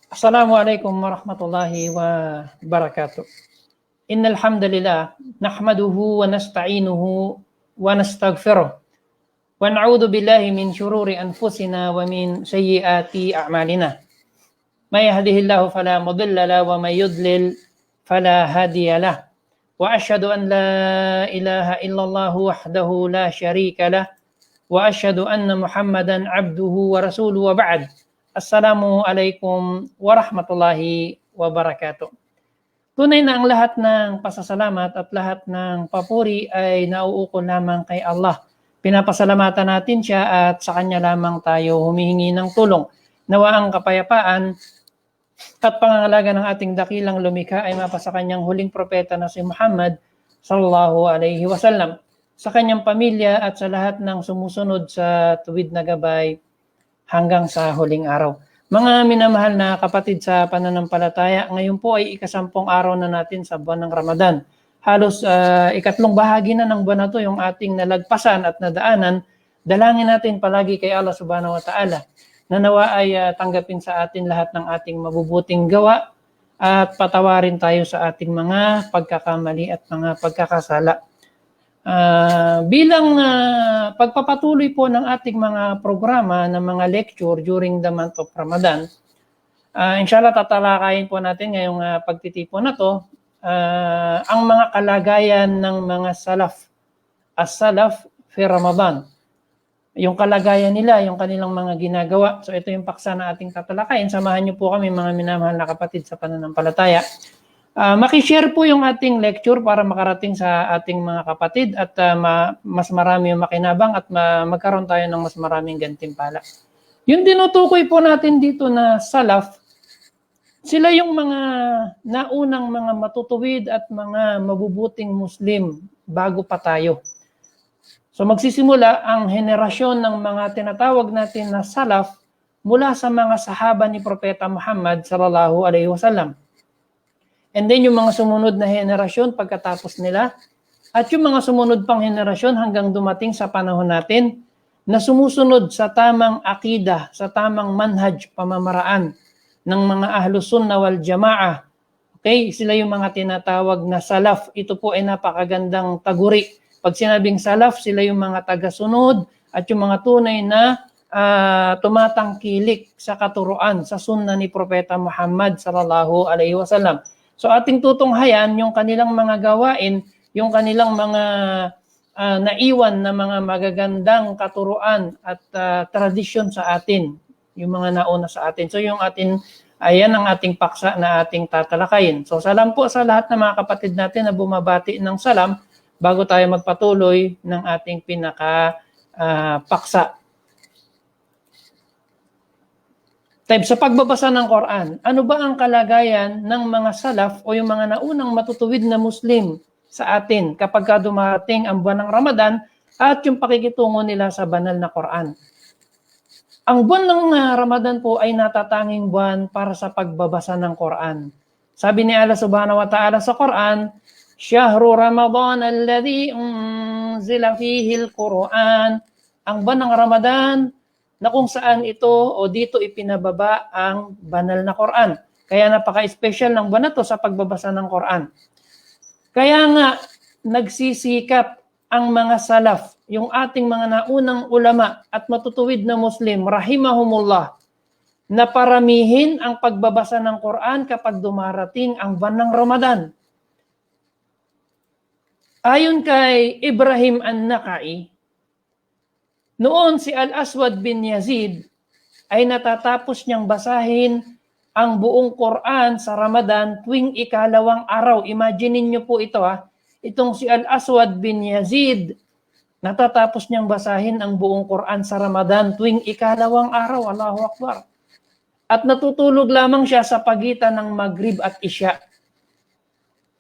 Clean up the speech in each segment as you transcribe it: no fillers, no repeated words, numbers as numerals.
Assalamualaikum warahmatullahi wabarakatuh. Innal hamdalillah nahmaduhu wa nasta'inuhu wa nastaghfiruh wa na'udzu billahi min syururi anfusina wa min sayyiati a'malina. May yahdihillahu fala mudilla lahu wa may yudlil fala hadiyalah. Wa asyhadu an la ilaha illallah wahdahu la syarika lah wa asyhadu anna Muhammadan abduhu wa rasuluhu wa ba'd. Assalamualaikum warahmatullahi wabarakatuh. Tunay na ang lahat ng pasasalamat at lahat ng papuri ay nauukol lamang kay Allah. Pinapasalamatan natin siya at sa Kanya lamang tayo humihingi ng tulong. Nawa ang kapayapaan at pangangalaga ng ating dakilang lumikha ay mapasa Kanyang huling propeta na si Muhammad sallallahu alaihi wasallam, sa Kanyang pamilya at sa lahat ng sumusunod sa tuwid na gabay hanggang sa huling araw. Mga minamahal na kapatid sa pananampalataya, ngayon po ay ika-10 araw na natin sa buwan ng Ramadan. Halos ikatlong bahagi na ng buwan na to yung ating nalagpasan at nadaanan. Dalangin natin palagi kay Allah subhanahu wa ta'ala na nawa ay tanggapin sa atin lahat ng ating mabubuting gawa at patawarin tayo sa ating mga pagkakamali at mga pagkakasala. Bilang pagpapatuloy po ng ating mga programa ng mga lecture during the month of Ramadan, inshallah tatalakayin po natin ngayong pagtitipon na to ang mga kalagayan ng mga salaf, as-salaf fi Ramadan. Yung kalagayan nila, yung kanilang mga ginagawa. So ito yung paksa na ating tatalakayin. Samahan niyo po kami mga minamahal na kapatid sa pananampalataya. Makishare po yung ating lecture para makarating sa ating mga kapatid at mas marami yung makinabang at magkaroon tayo ng mas maraming gantimpala. Yung tinutukoy po natin dito na salaf, sila yung mga naunang mga matutuwid at mga mabubuting Muslim bago pa tayo. So magsisimula ang henerasyon ng mga tinatawag natin na salaf mula sa mga sahaba ni Propeta Muhammad sallallahu alaihi wasallam. And then yung mga sumunod na henerasyon pagkatapos nila at yung mga sumunod pang henerasyon hanggang dumating sa panahon natin na sumusunod sa tamang akida, sa tamang manhaj, pamamaraan ng mga ahlus sunnah wal jamaah. Okay, sila yung mga tinatawag na salaf. Ito po ay napakagandang taguri. Pag sinabing salaf, sila yung mga tagasunod at yung mga tunay na tumatangkilik sa katuruan, sa sunnah ni Propeta Muhammad sallallahu alaihi wasallam. So ating tutunghayan yung kanilang mga gawain, yung kanilang mga naiwan na mga magagandang katuruan at tradisyon sa atin, yung mga nauna sa atin. So yung ayan ang ating paksa na ating tatalakayin. So salam po sa lahat ng mga kapatid natin na bumabati ng salam bago tayo magpatuloy ng ating paksa. Sa pagbabasa ng Quran, ano ba ang kalagayan ng mga salaf o yung mga naunang matutuwid na Muslim sa atin kapag dumarating ang buwan ng Ramadan at yung pakikitungo nila sa banal na Quran? Ang buwan ng Ramadan po ay natatanging buwan para sa pagbabasa ng Quran. Sabi ni Allah subhanahu wa ta'ala sa Quran, Syahru Ramadan alladhi unzila fihi al-Quran. Ang buwan ng Ramadan na kung saan ito o dito ipinababa ang banal na Quran. Kaya napaka-special ng buwan na to sa pagbabasa ng Quran. Kaya nga, nagsisikap ang mga salaf, yung ating mga naunang ulama at matutuwid na Muslim, rahimahumullah, na paramihin ang pagbabasa ng Quran kapag dumarating ang buwan ng Ramadan. Ayon kay Ibrahim an-Nakhai, noon si Al-Aswad bin Yazid ay natatapos niyang basahin ang buong Quran sa Ramadan tuwing ikalawang araw. Imagine niyo po ito itong si Al-Aswad bin Yazid, natatapos niyang basahin ang buong Quran sa Ramadan tuwing ikalawang araw. Allahu Akbar. At natutulog lamang siya sa pagitan ng Maghrib at Isya.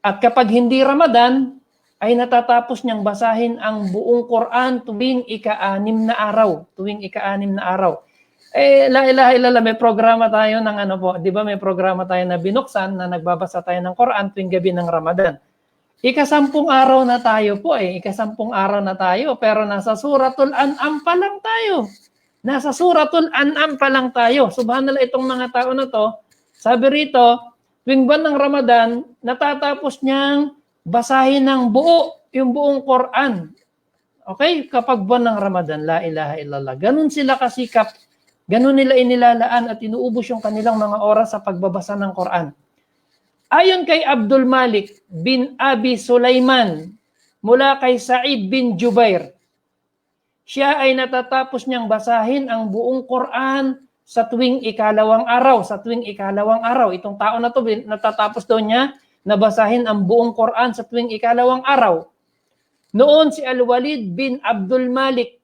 At kapag hindi Ramadan, ay natatapos niyang basahin ang buong Quran tuwing ika-6 na araw. Tuwing ika-6 na araw. La ilaha illallah, may programa tayo ng di ba may programa tayo na binuksan na nagbabasa tayo ng Quran tuwing gabi ng Ramadan. Ika-10 araw na tayo po Ika-10 araw na tayo, pero nasa Suratul An'am pa lang tayo. Nasa Suratul An'am pa lang tayo. Subhanallah, itong mga tao na to, sabi rito, tuwing buwan ng Ramadan, natatapos niyang basahin ng yung buong Quran. Okay? Kapag buwan ng Ramadan, la ilaha illallah. Ganun sila kasikap, ganun nila inilalaan at inuubos yung kanilang mga oras sa pagbabasa ng Quran. Ayon kay Abdul Malik bin Abi Sulaiman, mula kay Sa'id bin Jubair, siya ay natatapos niyang basahin ang buong Quran sa tuwing ikalawang araw. Sa tuwing ikalawang araw. Itong tao na to, natatapos daw niya nabasahin ang buong Quran sa tuwing ikalawang araw. Noon si Al-Walid bin Abdul Malik,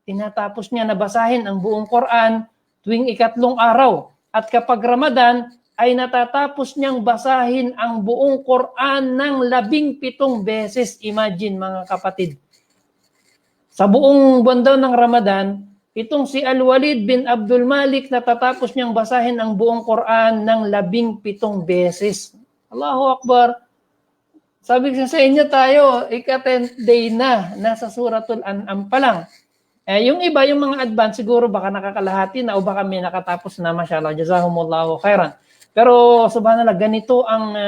tinatapos niya nabasahin ang buong Quran tuwing ikatlong araw. At kapag Ramadan, ay natatapos niyang basahin ang buong Quran ng 17 beses. Imagine mga kapatid. Sa buong buwan daw ng Ramadan, itong si Al-Walid bin Abdul Malik natatapos niyang basahin ang buong Quran ng 17 beses. Allahu Akbar. Sabi ko sa inyo tayo, ika-10th day na, nasa Suratul An'am pa lang. Yung iba, yung mga advance, siguro baka nakakalahati na o baka may nakatapos na, mashallah, jazahumullahu khairan. Pero subhanallah, ganito ang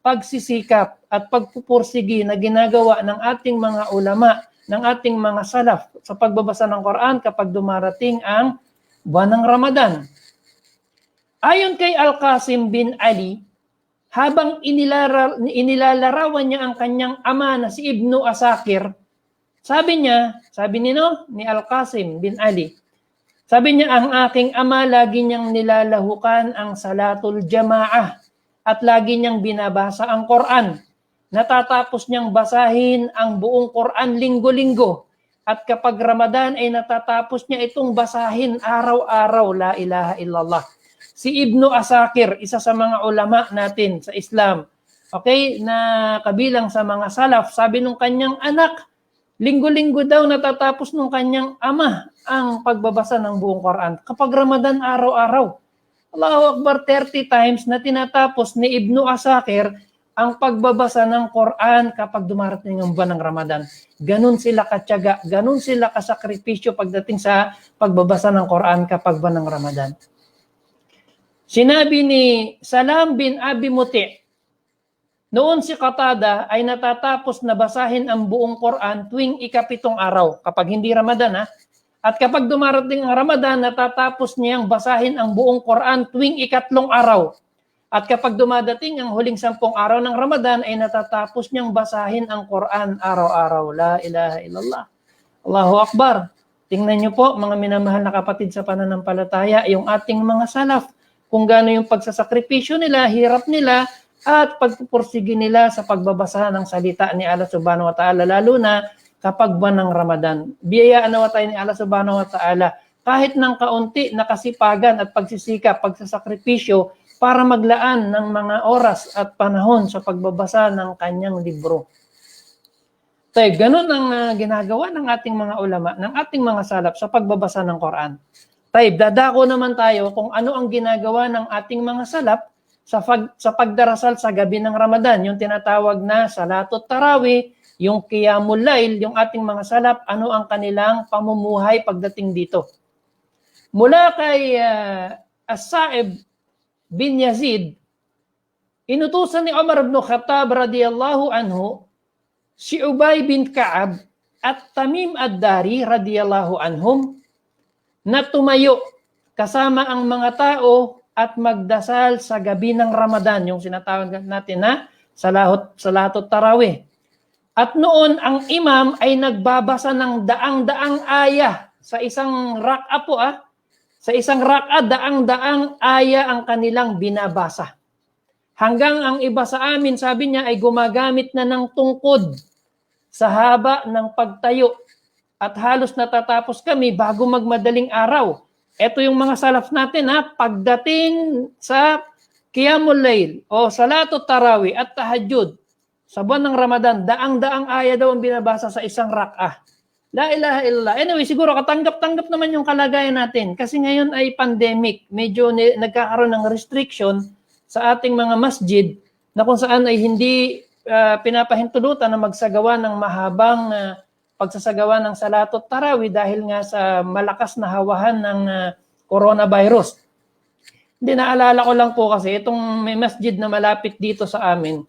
pagsisikap at pagpupursigi na ginagawa ng ating mga ulama, ng ating mga salaf sa pagbabasa ng Quran kapag dumarating ang buwan ng Ramadan. Ayon kay Al-Qasim bin Ali, habang inilalarawan niya ang kanyang ama na si Ibnu Asakir, sabi ni Al-Qasim bin Ali, sabi niya, ang aking ama lagi niyang nilalahukan ang salatul jamaah at lagi niyang binabasa ang Quran. Natatapos niyang basahin ang buong Quran linggo-linggo. At kapag Ramadan ay natatapos niya itong basahin araw-araw, la ilaha illallah. Si Ibnu Asakir, isa sa mga ulama natin sa Islam, okay, na kabilang sa mga salaf, sabi nung kanyang anak, linggo-linggo daw natatapos nung kanyang ama ang pagbabasa ng buong Quran. Kapag Ramadan, araw-araw. Allahu Akbar, 30 times na tinatapos ni Ibnu Asakir ang pagbabasa ng Quran kapag dumarating ang buwan ng Ramadan. Ganun sila katyaga, ganun sila kasakripisyo pagdating sa pagbabasa ng Quran kapag buwan ng Ramadan. Sinabi ni Salam bin Abi Muti, noon si Qatada ay natatapos na basahin ang buong Quran tuwing ika-7 araw, kapag hindi Ramadan At kapag dumarating ang Ramadan, natatapos niyang basahin ang buong Quran tuwing ika-3 araw. At kapag dumadating ang huling 10 araw ng Ramadan, ay natatapos niyang basahin ang Quran araw-araw. La ilaha illallah. Allahu Akbar. Tingnan niyo po, mga minamahal na kapatid sa pananampalataya, yung ating mga salaf, kung gaano yung pagsasakripisyo nila, hirap nila, at pagpupursige nila sa pagbabasa ng salita ni Allah subhanahu wa ta'ala, lalo na kapag buwan ng Ramadan. Biyayaan nawa tayo ni Allah subhanahu wa ta'ala, kahit ng kaunti na kasipagan at pagsisikap, pagsasakripisyo, para maglaan ng mga oras at panahon sa pagbabasa ng kanyang libro. Tayo, ganun ang ginagawa ng ating mga ulama, ng ating mga salaf sa pagbabasa ng Quran. Tayo, dadako naman tayo kung ano ang ginagawa ng ating mga salaf sa pagdarasal sa gabi ng Ramadan, yung tinatawag na Salatut Tarawih, yung Qiyamul Lail, yung ating mga salaf, ano ang kanilang pamumuhay pagdating dito. Mula kay As-Sa'ib bin Yazid, inutusan ni Umar ibn Khattab radiyallahu anhu si Ubay bin Ka'ab at Tamim ad-Dari radiyallahu anhum na tumayo kasama ang mga tao at magdasal sa gabi ng Ramadan, yung sinatawag natin na Salatot Tarawih. At noon, ang imam ay nagbabasa ng daang-daang aya sa isang rak'a po Sa isang rak'a, daang-daang aya ang kanilang binabasa. Hanggang ang iba sa amin, sabi niya, ay gumagamit na ng tungkod sa haba ng pagtayo. At halos natatapos kami bago magmadaling araw. Ito yung mga salaf natin, pagdating sa Qiyamul Layl o Salatot Tarawih at Tahajjud, sa buwan ng Ramadan, daang-daang aya daw ang binabasa sa isang rak'a. La ilaha illallah. Anyway, siguro katanggap-tanggap naman yung kalagayan natin. Kasi ngayon ay pandemic. Medyo nagkakaroon ng restriction sa ating mga masjid na kung saan ay hindi pinapahintulutan na magsagawa ng mahabang pagsasagawa ng Salatot Tarawih dahil nga sa malakas na hawahan ng coronavirus. Hindi, naalala ko lang po kasi itong may masjid na malapit dito sa amin.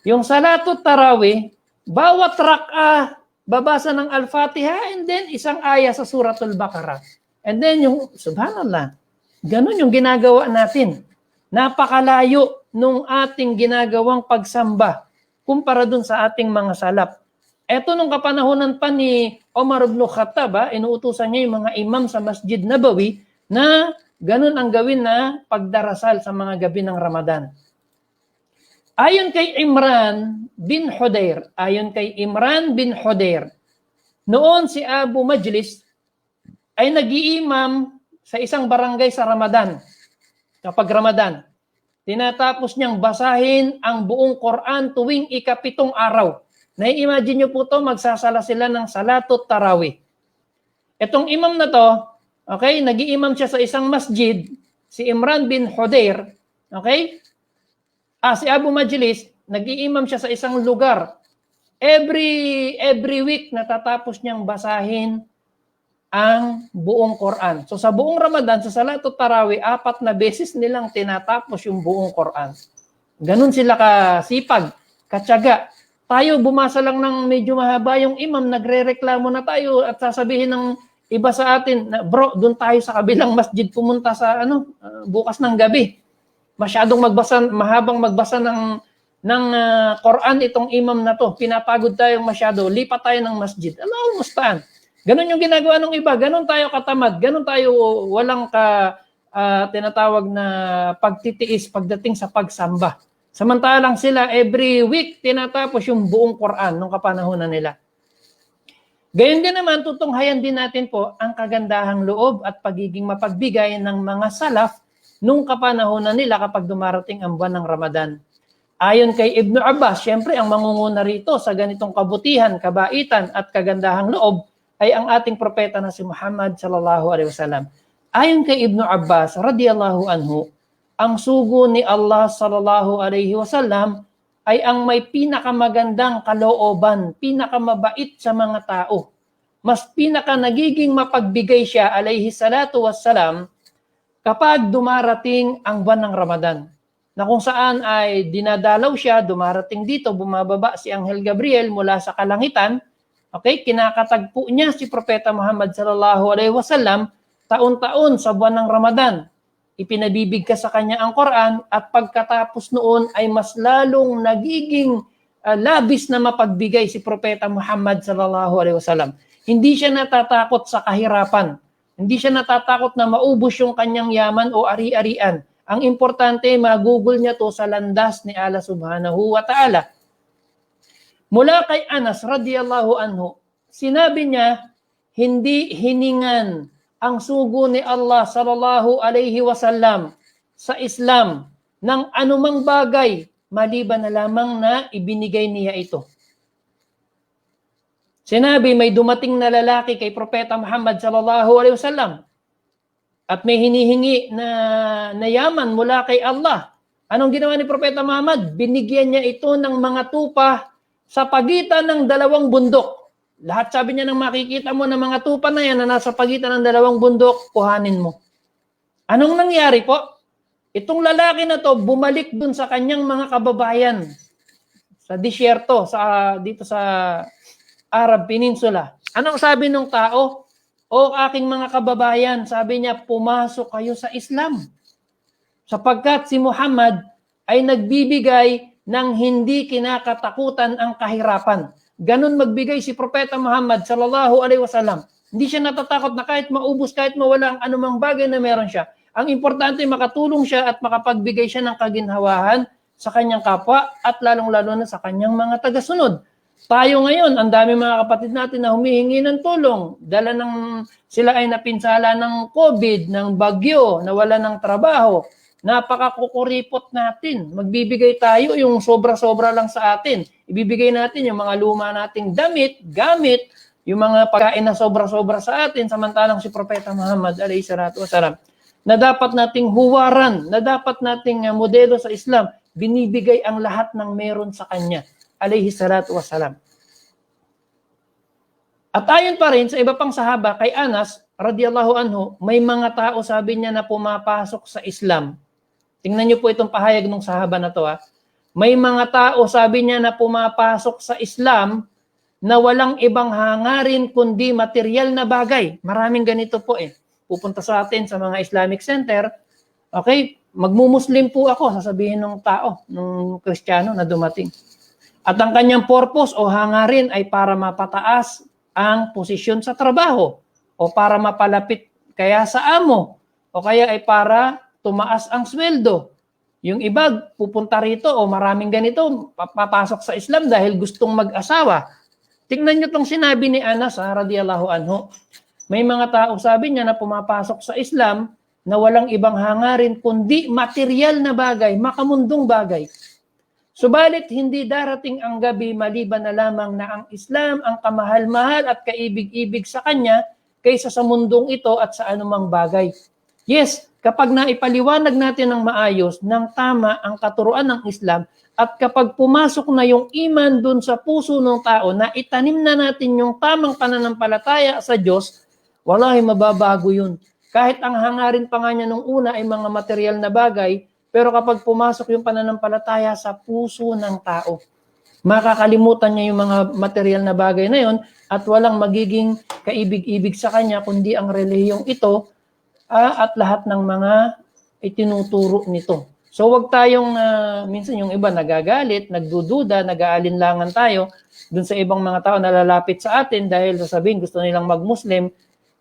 Yung Salatot Tarawih, bawat rak'a babasa ng Al-Fatiha and then isang aya sa Suratul Baqarah. And then yung, subhanallah, ganun yung ginagawa natin. Napakalayo nung ating ginagawang pagsamba kumpara dun sa ating mga salaf. Eto nung kapanahonan pa ni Omar ibn Khattab, inuutusan niya yung mga imam sa Masjid Nabawi na ganun ang gawin na pagdarasal sa mga gabi ng Ramadan. Ayon kay Imran bin Hudair, noon si Abu Majlis ay nag-iimam sa isang barangay sa Ramadan. Kapag Ramadan, tinatapos niyang basahin ang buong Quran tuwing ika-7 araw. Nai-imagine niyo po to, magsasala sila ng Salatot Tarawih. Itong imam na to, okay, nag-iimam siya sa isang masjid, si Imran bin Hudair, okay? Si Abu Majlis, nag-iimam siya sa isang lugar. Every week natatapos niyang basahin ang buong Quran. So sa buong Ramadan, sa Salatot Tarawih, 4 na beses nilang tinatapos yung buong Quran. Ganun sila kasipag, katyaga. Tayo bumasa lang ng medyo mahaba yung imam, nagrereklamo na tayo at sasabihin ng iba sa atin, bro, doon tayo sa kabilang masjid pumunta sa bukas ng gabi. Masyadong mahabang magbasa ng Quran itong imam na to. Pinapagod tayo masyado. Lipat tayo ng masjid. Allahul musta'an. Ganun yung ginagawa ng iba. Ganun tayo katamad. Ganun tayo walang tinatawag na pagtitiis pagdating sa pagsamba. Samantalang sila every week tinatapos yung buong Quran nung kapanahonan nila. Gayon din naman, tutunghayan din natin po ang kagandahang loob at pagiging mapagbigay ng mga salaf nung kapanahonan nila kapag dumarating ang buwan ng Ramadan. Ayon kay Ibn Abbas, siyempre ang mangunguna rito sa ganitong kabutihan, kabaitan at kagandahang loob ay ang ating propeta na si Muhammad sallallahu alaihi wasallam. Ayon kay Ibn Abbas radhiyallahu anhu, ang sugo ni Allah sallallahu alaihi wasallam ay ang may pinakamagandang kalooban, pinakamabait sa mga tao. Mas nagiging mapagbigay siya alaihi salatu wassalam kapag dumarating ang buwan ng Ramadan, na kung saan ay dinadalaw siya, dumarating dito, bumababa si Anghel Gabriel mula sa kalangitan, okay, kinakatagpo niya si Propeta Muhammad sallallahu alaihi wasallam taon-taon sa buwan ng Ramadan. Ipinabibigkas sa kanya ang Quran at pagkatapos noon ay mas lalong nagiging labis na mapagbigay si Propeta Muhammad sallallahu alaihi wasallam. Hindi siya natatakot sa kahirapan. Hindi siya natatakot na maubos yung kanyang yaman o ari-arian. Ang importante, magugol niya to sa landas ni Allah subhanahu wa ta'ala. Mula kay Anas radiyallahu anhu, sinabi niya, hindi hiningan ang sugo ni Allah sallallahu alaihi wasallam sa Islam ng anumang bagay maliban na lamang na ibinigay niya ito. Sinabi, may dumating na lalaki kay Propeta Muhammad sallallahu alaihi wasallam at may hinihingi na yaman mula kay Allah. Anong ginawa ni Propeta Muhammad? Binigyan niya ito ng mga tupa sa pagitan ng 2 bundok. Lahat sabi niya nang makikita mo ng mga tupa na yan na nasa pagitan ng 2 bundok, kuhanin mo. Anong nangyari po? Itong lalaki na to bumalik dun sa kanyang mga kababayan sa disyerto, dito sa Arab Peninsula. Anong sabi ng tao? O aking mga kababayan, sabi niya, pumasok kayo sa Islam. Sapagkat si Muhammad ay nagbibigay ng hindi kinakatakutan ang kahirapan. Ganun magbigay si Propeta Muhammad sallallahu alaihi wasallam. Hindi siya natatakot na kahit maubos, kahit mawala ang anumang bagay na meron siya. Ang importante makatulong siya at makapagbigay siya ng kaginhawahan sa kanyang kapwa at lalong-lalo na sa kanyang mga tagasunod. Tayo ngayon, ang dami mga kapatid natin na humihingi ng tulong. Sila ay napinsala ng COVID, ng bagyo, nawala ng trabaho. Napakakukuripot natin. Magbibigay tayo yung sobra-sobra lang sa atin. Ibibigay natin yung mga luma nating damit, gamit, yung mga pagkain na sobra-sobra sa atin, samantalang si Propeta Muhammad alayhi salatu wasalam, na dapat nating huwaran, na dapat nating modelo sa Islam, binibigay ang lahat ng meron sa kanya, alayhi salatu wasalam. At ayon pa rin sa iba pang sahaba, kay Anas, radiyallahu anhu, may mga tao, sabi niya, na pumapasok sa Islam. Tingnan niyo po itong pahayag ng sahaba na to. May mga tao, sabi niya, na pumapasok sa Islam na walang ibang hangarin kundi material na bagay. Maraming ganito po Pupunta sa atin sa mga Islamic Center, okay, magmumuslim po ako, sasabihin ng tao, ng Kristiyano na dumating. At ang kanyang purpose o hangarin ay para mapataas ang posisyon sa trabaho o para mapalapit kaya sa amo o kaya ay para tumaas ang sweldo. Yung iba pupunta rito o maraming ganito, papasok sa Islam dahil gustong mag-asawa. Tingnan nyo itong sinabi ni Anas, radiyallahu anhu. May mga tao, sabi niya, na pumapasok sa Islam na walang ibang hangarin kundi material na bagay, makamundong bagay. Subalit hindi darating ang gabi maliban na lamang na ang Islam ang kamahal-mahal at kaibig-ibig sa kanya kaysa sa mundong ito at sa anumang bagay. Yes, kapag naipaliwanag natin ng maayos, ng tama ang katuruan ng Islam, at kapag pumasok na yung iman dun sa puso ng tao, na itanim na natin yung tamang pananampalataya sa Diyos, wallahi mababago yun. Kahit ang hangarin pa nga niya nung una ay mga material na bagay, pero kapag pumasok yung pananampalataya sa puso ng tao, makakalimutan niya yung mga material na bagay na yun at walang magiging kaibig-ibig sa kanya kundi ang relihiyong ito at lahat ng mga itinuturo nito. So wag tayong, minsan yung iba nagagalit, nagdududa, nag-aalinlangan tayo dun sa ibang mga tao na lalapit sa atin dahil sasabihin gusto nilang mag-Muslim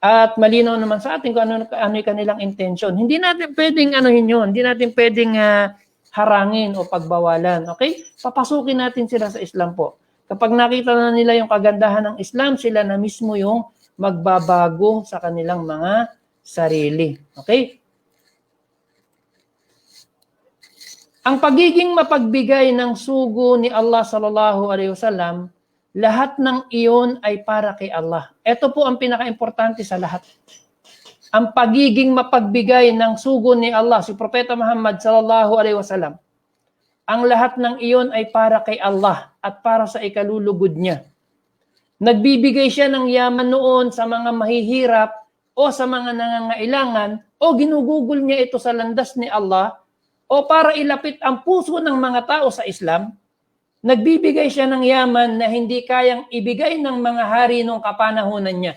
at malinaw naman sa atin kung ano yung kanilang intention. Hindi natin pwedeng yun, hindi natin pwedeng harangin o pagbawalan. Okay? Papasukin natin sila sa Islam po. Kapag nakita na nila yung kagandahan ng Islam, sila na mismo yung magbabago sa kanilang mga sarili. Okay? Ang pagiging mapagbigay ng sugo ni Allah sallallahu alaihi wasallam, lahat ng iyon ay para kay Allah. Ito po ang pinaka-importante sa lahat. Ang pagiging mapagbigay ng sugo ni Allah, si Propeta Muhammad sallallahu alaihi wasallam, ang lahat ng iyon ay para kay Allah at para sa ikalulugod niya. Nagbibigay siya ng yaman noon sa mga mahihirap o sa mga nangangailangan o ginugugol niya ito sa landas ni Allah o para ilapit ang puso ng mga tao sa Islam. Nagbibigay siya ng yaman na hindi kayang ibigay ng mga hari nung kapanahunan niya.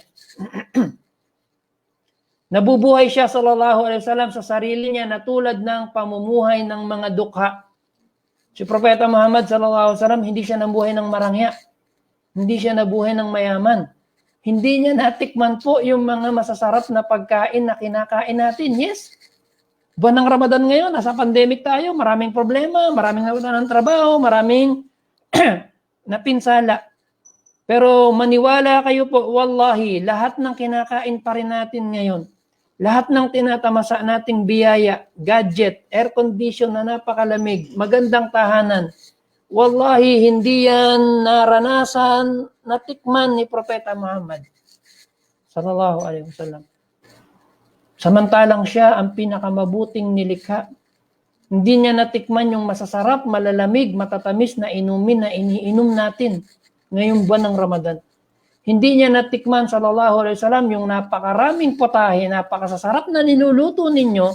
Nabubuhay siya sallallahu alaihi wasallam sa sarili niya na tulad ng pamumuhay ng mga dukha. Si Propeta Muhammad sallallahu alaihi wasallam hindi siya nabuhay ng marangya. Hindi siya nabuhay ng mayaman. Hindi niya natikman po yung mga masasarap na pagkain na kinakain natin. Yes. Buwan ng Ramadan ngayon, nasa pandemic tayo, maraming problema, maraming nawalan ng trabaho, maraming napinsala. Pero maniwala kayo po, wallahi, lahat ng kinakain pa rin natin ngayon, lahat ng tinatamasa nating biyaya, gadget, air condition na napakalamig, magandang tahanan, wallahi, hindi yan naranasan, natikman ni Propeta Muhammad sallallahu alaihi wasallam. Samantalang siya ang pinakamabuting nilikha. Hindi niya natikman yung masasarap, malalamig, matatamis na inumin na iniinom natin ngayong buwan ng Ramadan. Hindi niya natikman sallallahu alaihi wasallam yung napakaraming potahe, napakasasarap na niluluto ninyo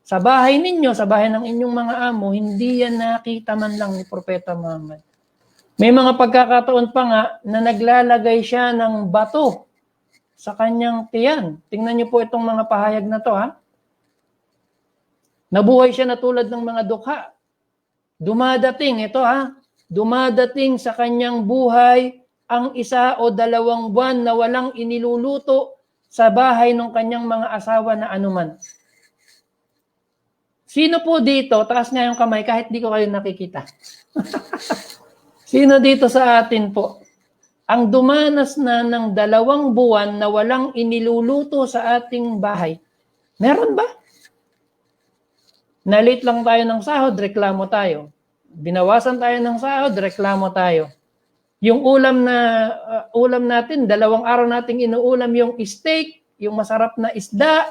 sa bahay ninyo, sa bahay ng inyong mga amo. Hindi yan nakita man lang ni Propeta Muhammad. May mga pagkakataon pa nga na naglalagay siya ng bato sa kanyang tiyan. Tingnan niyo po itong mga pahayag na to, ha. Nabuhay siya na tulad ng mga dukha. Dumadating, ito ha, dumadating sa kanyang buhay ang 1 o 2 buwan na walang iniluluto sa bahay ng kanyang mga asawa na anuman. Sino po dito, taas nga yung kamay kahit di ko kayo nakikita. Sino dito sa atin po, ang dumanas na ng 2 buwan na walang iniluluto sa ating bahay? Meron ba? Nalit lang tayo ng sahod, reklamo tayo. Binawasan tayo ng sahod, reklamo tayo. Yung ulam natin, 2 araw nating inuulam yung steak, yung masarap na isda,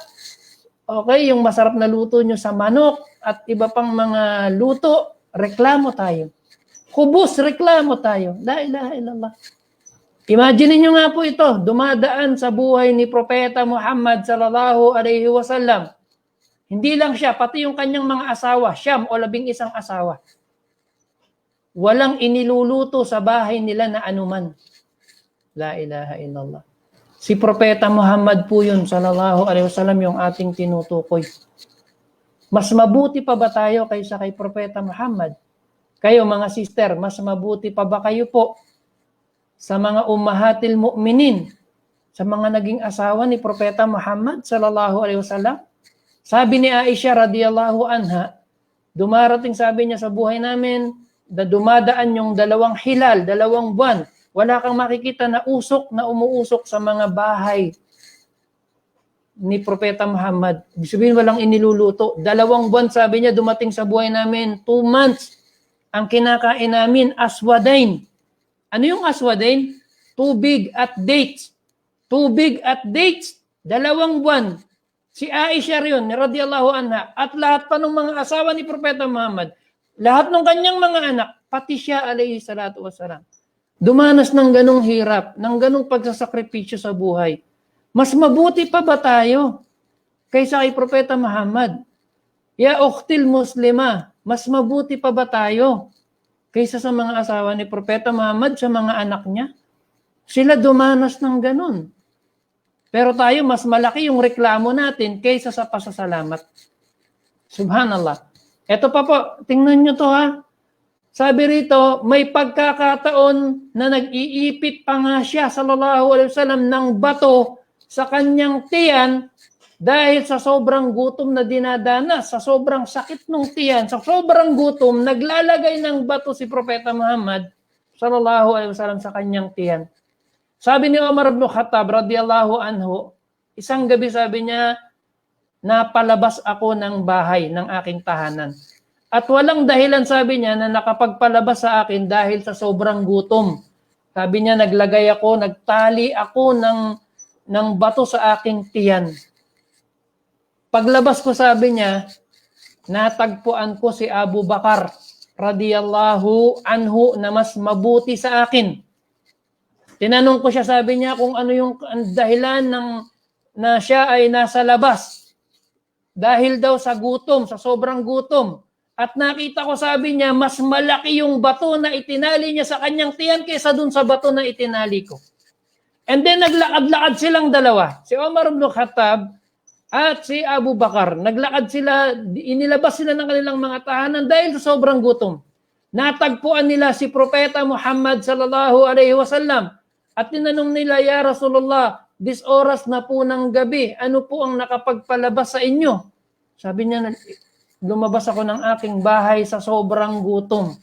okay, yung masarap na luto nyo sa manok at iba pang mga luto, reklamo tayo. Kubos, reklamo tayo. La ilaha illallah. Imagine nyo nga po ito, dumadaan sa buhay ni Propeta Muhammad sallallahu alaihi wasallam. Hindi lang siya, pati yung kanyang mga asawa, 9 o 11 asawa. Walang iniluluto sa bahay nila na anuman. La ilaha illallah. Si Propeta Muhammad po yun, sallallahu alaihi wasallam, yung ating tinutukoy. Mas mabuti pa ba tayo kaysa kay Propeta Muhammad? Kayo mga sister, mas mabuti pa ba kayo po sa mga ummahatil mu'minin, sa mga naging asawa ni Propeta Muhammad, sallallahu alaihi wasallam? Sabi ni Aisha radhiyallahu anha, dumarating, sabi niya, sa buhay namin, dumadaan yung 2 hilal, 2 buwan. Wala kang makikita na usok na umuusok sa mga bahay ni Propeta Muhammad. Ibig sabihin, walang iniluluto. 2 buwan, sabi niya, dumating sa buhay namin, 2 months. Ang kinakain namin, aswadain. Ano yung aswadain? Tubig at dates. Tubig at dates. 2 buwan. Si Aisha rin, radhiyallahu anha, at lahat pa ng mga asawa ni Propeta Muhammad, lahat ng kanyang mga anak, pati siya, alayhi salatu wassalam, dumanas ng ganong hirap, ng ganong pagsasakripisyo sa buhay. Mas mabuti pa ba tayo kaysa kay Propeta Muhammad? Ya ukhtil muslima, mas mabuti pa ba tayo kaysa sa mga asawa ni Propeta Muhammad, sa mga anak niya? Sila dumanas ng ganon. Pero tayo, mas malaki yung reklamo natin kaysa sa pasasalamat. Subhanallah. Ito pa po, tingnan nyo to ha. Sabi rito, may pagkakataon na nag-iipit pa nga siya, sallallahu alaihi wasallam, ng bato sa kanyang tiyan dahil sa sobrang gutom na dinadanas, sa sobrang sakit ng tiyan, sa sobrang gutom, naglalagay ng bato si Propeta Muhammad, sallallahu alaihi wasallam, sa kanyang tiyan. Sabi ni Umar ibn Khattab radhiyallahu anhu, isang gabi, sabi niya, napalabas ako ng bahay ng aking tahanan. At walang dahilan, sabi niya, na nakapagpalabas sa akin dahil sa sobrang gutom. Sabi niya, naglagay ako, nagtali ako ng bato sa aking tiyan. Paglabas ko, sabi niya, natagpuan ko si Abu Bakar radhiyallahu anhu na mas mabuti sa akin. Tinanong ko siya, sabi niya, kung ano yung dahilan na siya ay nasa labas. Dahil daw sa gutom, sa sobrang gutom. At nakita ko, sabi niya, mas malaki yung bato na itinali niya sa kanyang tiyan kaysa dun sa bato na itinali ko. And then naglakad-lakad silang dalawa. Si Umar ibn Khattab at si Abu Bakar. Naglakad sila, inilabas sila ng kanilang mga tahanan dahil sa sobrang gutom. Natagpuan nila si Propeta Muhammad sallallahu alaihi wasallam. At tinanong nila, Ya Rasulullah, this oras na po ng gabi, ano po ang nakapagpalabas sa inyo? Sabi niya, lumabas ako ng aking bahay sa sobrang gutom.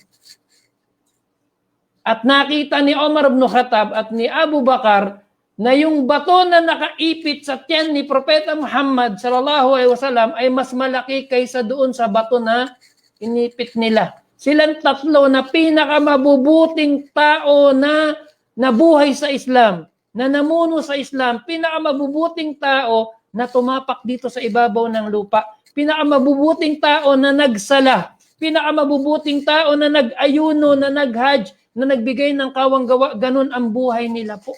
At nakita ni Umar ibn Khattab at ni Abu Bakar na yung bato na nakaipit sa tiyan ni Propeta Muhammad sallallahu alaihi wasallam ay mas malaki kaysa doon sa bato na inipit nila. Silang tatlo na pinakamabubuting tao na nabuhay sa Islam, na namuno sa Islam, pinakamabubuting tao na tumapak dito sa ibabaw ng lupa, pinakamabubuting tao na nagsala, pinakamabubuting tao na nag-ayuno, na nag-hajj, na nagbigay ng kawanggawa, ganun ang buhay nila po.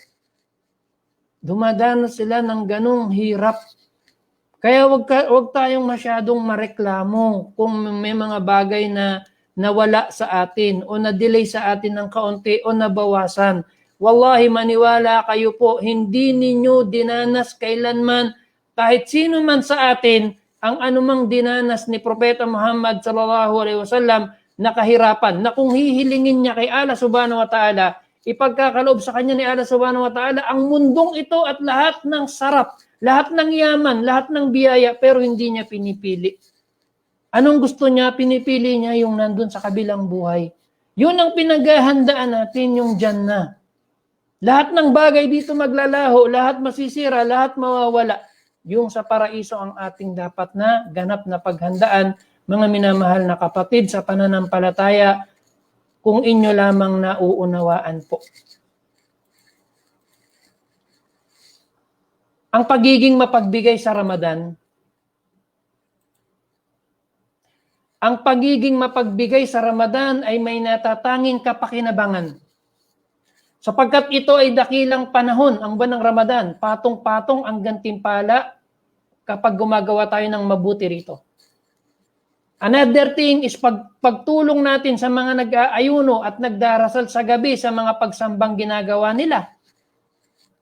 Dumadanas sila ng ganung hirap. Kaya wag tayong masyadong mareklamo kung may mga bagay na nawala sa atin o na-delay sa atin ng kaunti o nabawasan. Wallahi, maniwala kayo po, hindi ninyo dinanas kailanman kahit sino man sa atin ang anumang dinanas ni Propeta Muhammad sallallahu alaihi wasallam na kahirapan, na kung hihilingin niya kay Allah subhanahu wa ta'ala, ipagkakaloob sa kanya ni Allah subhanahu wa ta'ala ang mundong ito at lahat ng sarap, lahat ng yaman, lahat ng biyaya, pero hindi niya pinipili. Anong gusto niya? Pinipili niya yung nandun sa kabilang buhay. Yun ang pinaghahandaan natin, yung Jannah. Lahat ng bagay dito maglalaho, lahat masisira, lahat mawawala. Yung sa paraiso ang ating dapat na ganap na paghandaan, mga minamahal na kapatid sa pananampalataya, kung inyo lamang nauunawaan po. Ang pagiging mapagbigay sa Ramadan, ang pagiging mapagbigay sa Ramadan ay may natatanging kapakinabangan. Sapagkat ito ay dakilang panahon, ang buwan ng Ramadan, patong-patong ang gantimpala kapag gumagawa tayo ng mabuti rito. Another thing is pagtulong natin sa mga nag-aayuno at nagdarasal sa gabi sa mga pagsambang ginagawa nila.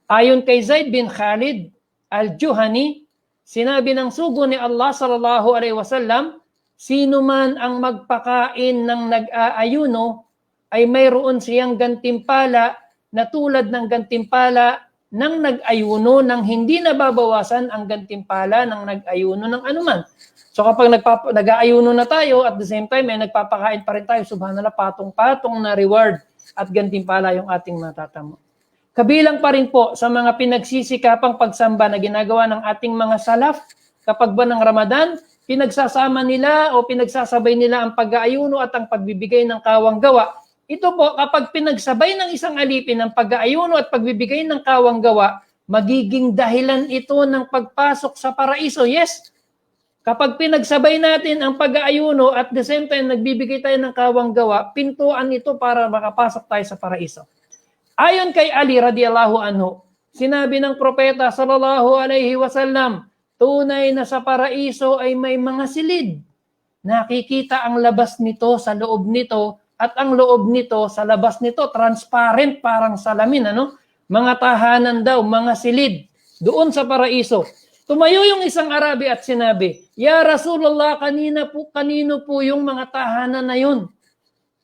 Ayon kay Zaid bin Khalid al-Juhani, sinabi ng sugo ni Allah sallallahu alaihi wasallam, sino man ang magpakain ng nag-aayuno ay mayroon siyang gantimpala na tulad ng gantimpala ng nag-ayuno nang hindi nababawasan ang gantimpala ng nag-ayuno ng anuman. So kapag nag-aayuno na tayo, at the same time, nagpapakain pa rin tayo, subhanallah, patong-patong na reward at gantimpala yung ating matatamo. Kabilang pa rin po sa mga pinagsisikapang pagsamba na ginagawa ng ating mga salaf, kapag ba ng Ramadan, pinagsasama nila o pinagsasabay nila ang pag-aayuno at ang pagbibigay ng kawang gawa. Ito po, kapag pinagsabay ng isang alipin ang pag-aayuno at pagbibigay ng kawang gawa, magiging dahilan ito ng pagpasok sa paraiso. Yes, kapag pinagsabay natin ang pag-aayuno at the same time nagbibigay tayo ng kawang gawa, pintuan ito para makapasok tayo sa paraiso. Ayon kay Ali radiyallahu anhu, sinabi ng propeta sallallahu alaihi wasallam, tunay na sa paraiso ay may mga silid. Nakikita ang labas nito sa loob nito at ang loob nito sa labas nito, transparent parang salamin, ano? Mga tahanan daw, mga silid doon sa paraiso. Tumayo yung isang Arabi at sinabi, Ya Rasulullah, kanino po yung mga tahanan na yun?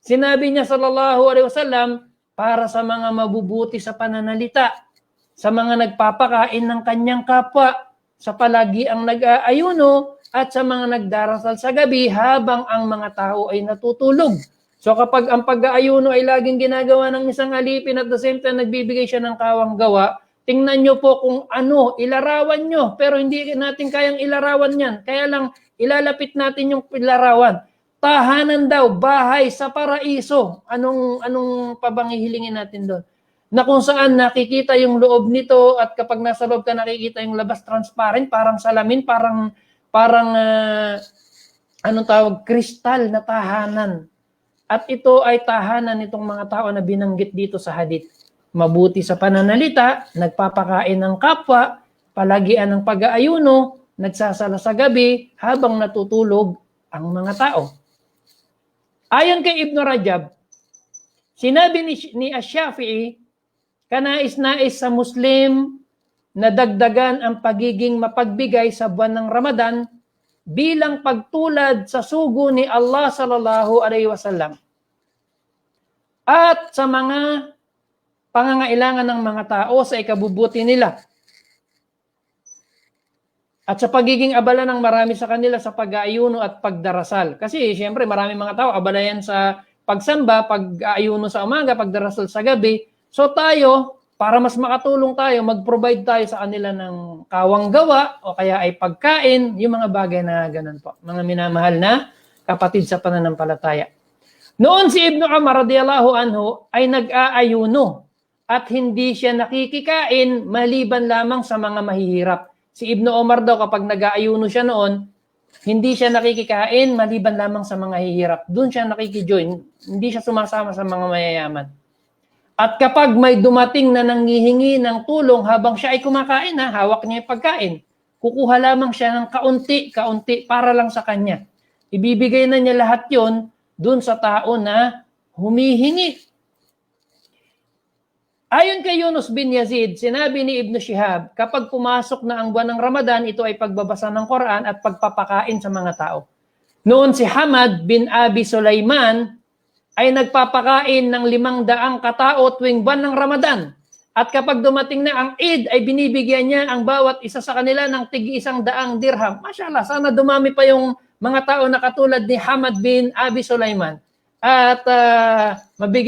Sinabi niya sallallahu alaihi wasallam, para sa mga mabubuti sa pananalita, sa mga nagpapakain ng kanyang kapwa, sa palagi ang nag-aayuno, at sa mga nagdarasal sa gabi habang ang mga tao ay natutulog. So kapag ang pag-aayuno ay laging ginagawa ng isang alipin at the same time nagbibigay siya ng kawang gawa, tingnan nyo po kung ano, ilarawan nyo. Pero hindi natin kayang ilarawan yan. Kaya lang, ilalapit natin yung ilarawan. Tahanan daw, bahay sa paraiso. Anong pabangihilingin natin doon? Na kung saan nakikita yung loob nito at kapag nasa loob ka nakikita yung labas transparent, parang salamin, parang anong tawag, kristal na tahanan. At ito ay tahanan nitong mga tao na binanggit dito sa hadith. Mabuti sa pananalita, nagpapakain ng kapwa, palagian ng pag-aayuno, nagsasala sa gabi habang natutulog ang mga tao. Ayon kay Ibn Rajab, sinabi ni Ash-Shafi'i, kanais-nais sa Muslim na dagdagan ang pagiging mapagbigay sa buwan ng Ramadan bilang pagtulad sa sugo ni Allah sallallahu alaihi wasallam at sa mga pangangailangan ng mga tao sa ikabubuti nila at sa pagiging abala ng marami sa kanila sa pag-aayuno at pagdarasal. Kasi siyempre marami mga tao abala yan sa pagsamba, pag-aayuno sa umaga, pagdarasal sa gabi. So tayo, para mas makatulong tayo, mag-provide tayo sa kanila ng kawang gawa o kaya ay pagkain, yung mga bagay na ganun po. Mga minamahal na kapatid sa pananampalataya. Noon si Ibn Umar radiyallahu anhu ay nag-aayuno at hindi siya nakikikain maliban lamang sa mga mahihirap. Si Ibn Umar daw kapag nag-aayuno siya noon, hindi siya nakikikain maliban lamang sa mga hihirap. Doon siya nakikijoin, hindi siya sumasama sa mga mayayaman. At kapag may dumating na nanghihingi ng tulong habang siya ay kumakain, hawak niya yung pagkain, kukuha lamang siya ng kaunti para lang sa kanya. Ibibigay na niya lahat yon dun sa tao na humihingi. Ayon kay Yunus bin Yazid, sinabi ni Ibn Shihab, kapag pumasok na ang buwan ng Ramadan, ito ay pagbabasa ng Quran at pagpapakain sa mga tao. Noon si Hamad bin Abi Sulaiman ay nagpapakain ng 500 katao tuwing buwan ng Ramadan. At kapag dumating na ang Eid, ay binibigyan niya ang bawat isa sa kanila ng tig-100 dirham. Mashallah, sana dumami pa yung mga tao na katulad ni Hamad bin Abi Sulaiman. At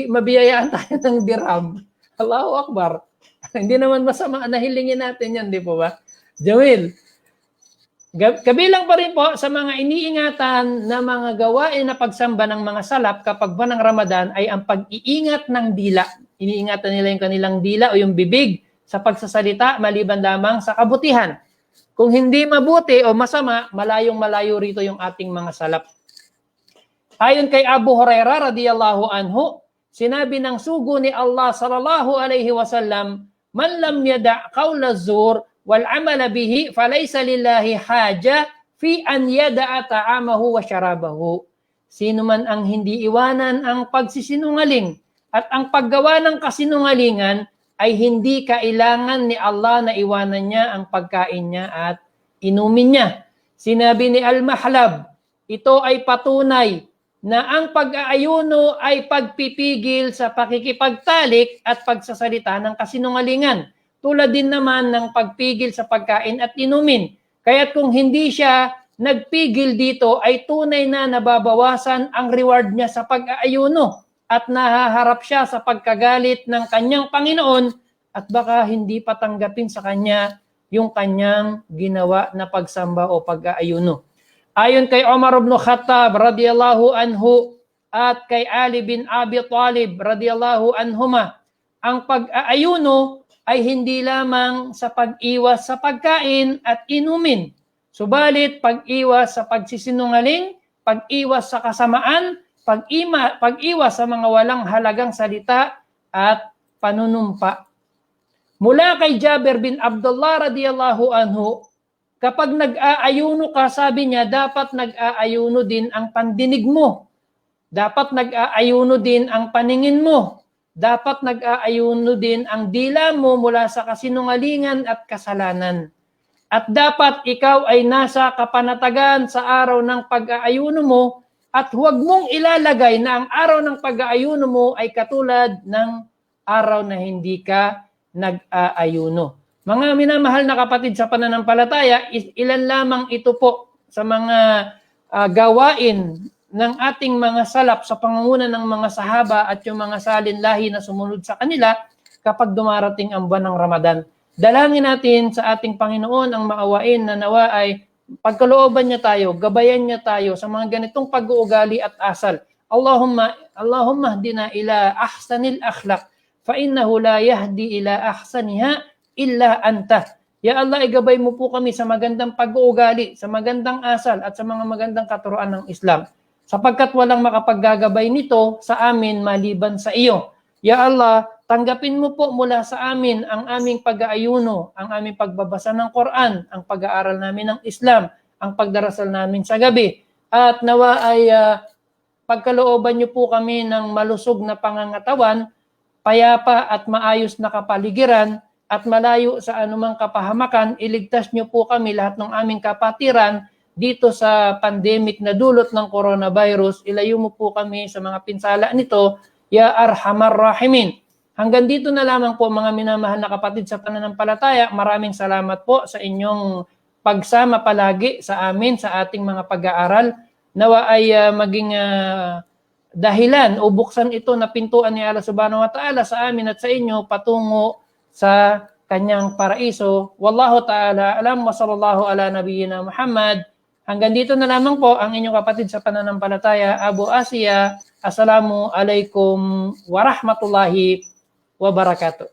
mabiyayaan tayo ng dirham. Allahu Akbar. Hindi naman masama na hilingin natin yan, di po ba? Jamil, kabilang pa rin po sa mga iniingatan na mga gawain na pagsamba ng mga salaf kapag buwan ng Ramadan ay ang pag-iingat ng dila. Iniingatan nila yung kanilang dila o yung bibig sa pagsasalita maliban lamang sa kabutihan. Kung hindi mabuti o masama, malayong-malayo rito yung ating mga salaf. Ayon kay Abu Hurairah radhiyallahu anhu, sinabi ng sugo ni Allah sallallahu alaihi wasallam, "Man lam yada' qawla zur wal 'amala bihi falaysa lillahi haja fi an yada'a ta'amahu wa syarabahu." Sino man ang hindi iwanan ang pagsisinungaling at ang paggawa ng kasinungalingan ay hindi kailangan ni Allah na iwanan niya ang pagkain niya at inumin niya. Sinabi ni Al-Mahlab, ito ay patunay na ang pag-aayuno ay pagpipigil sa pakikipagtalik at pagsasalita ng kasinungalingan. Tulad din naman ng pagpigil sa pagkain at inumin. Kaya't kung hindi siya nagpigil dito ay tunay na nababawasan ang reward niya sa pag-aayuno at nahaharap siya sa pagkagalit ng kanyang Panginoon at baka hindi patanggapin sa kanya yung kanyang ginawa na pagsamba o pag-aayuno. Ayon kay Umar ibn Khattab radhiyallahu anhu at kay Ali bin Abi Talib radhiyallahu anhuma, ang pag-aayuno ay hindi lamang sa pag-iwas sa pagkain at inumin, subalit pag-iwas sa pagsisinungaling, pag-iwas sa kasamaan, pag-iwas sa mga walang halagang salita at panunumpa. Mula kay Jabir bin Abdullah radhiyallahu anhu, kapag nag-aayuno ka, sabi niya, dapat nag-aayuno din ang pandinig mo. Dapat nag-aayuno din ang paningin mo. Dapat nag-aayuno din ang dila mo mula sa kasinungalingan at kasalanan. At dapat ikaw ay nasa kapanatagan sa araw ng pag-aayuno mo at huwag mong ilalagay na ang araw ng pag-aayuno mo ay katulad ng araw na hindi ka nag-aayuno. Mga minamahal na kapatid sa pananampalataya, ilan lamang ito po sa mga gawain ng ating mga salaf sa pangunguna ng mga sahaba at yung mga salinlahi na sumunod sa kanila kapag dumarating ang buwan ng Ramadan. Dalangin natin sa ating Panginoon ang maawain na nawa ay pagkalooban niya tayo, gabayan niya tayo sa mga ganitong pag-uugali at asal. Allahumma hdina ila ahsanil akhlaq fa innahu la yahdi ila ahsaniha illa anta. Ya Allah, igabay mo po kami sa magandang pag-uugali, sa magandang asal at sa mga magandang katuruan ng Islam. Sapagkat walang makapaggagabay nito sa amin maliban sa iyo. Ya Allah, tanggapin mo po mula sa amin ang aming pag-aayuno, ang aming pagbabasa ng Quran, ang pag-aaral namin ng Islam, ang pagdarasal namin sa gabi. At nawa ay pagkalooban niyo po kami ng malusog na pangangatawan, payapa at maayos na kapaligiran, at malayo sa anumang kapahamakan, iligtas niyo po kami lahat ng aming kapatiran dito sa pandemic na dulot ng coronavirus. Ilayo mo po kami sa mga pinsala nito, Ya Arhamar Rahimin. Hanggang dito na lamang po mga minamahal na kapatid sa pananampalataya. Maraming salamat po sa inyong pagsama palagi sa amin sa ating mga pag-aaral. Nawa ay maging dahilan o buksan ito na pintuan ni Allah Subhanahu wa Ta'ala sa amin at sa inyo patungo sa kanyang paraiso. Wallahu ta'ala alam wa sallallahu ala nabiyyina Muhammad. Hanggang dito na lamang po ang inyong kapatid sa pananampalataya, Abu Asiya. Assalamu alaikum warahmatullahi wabarakatuh.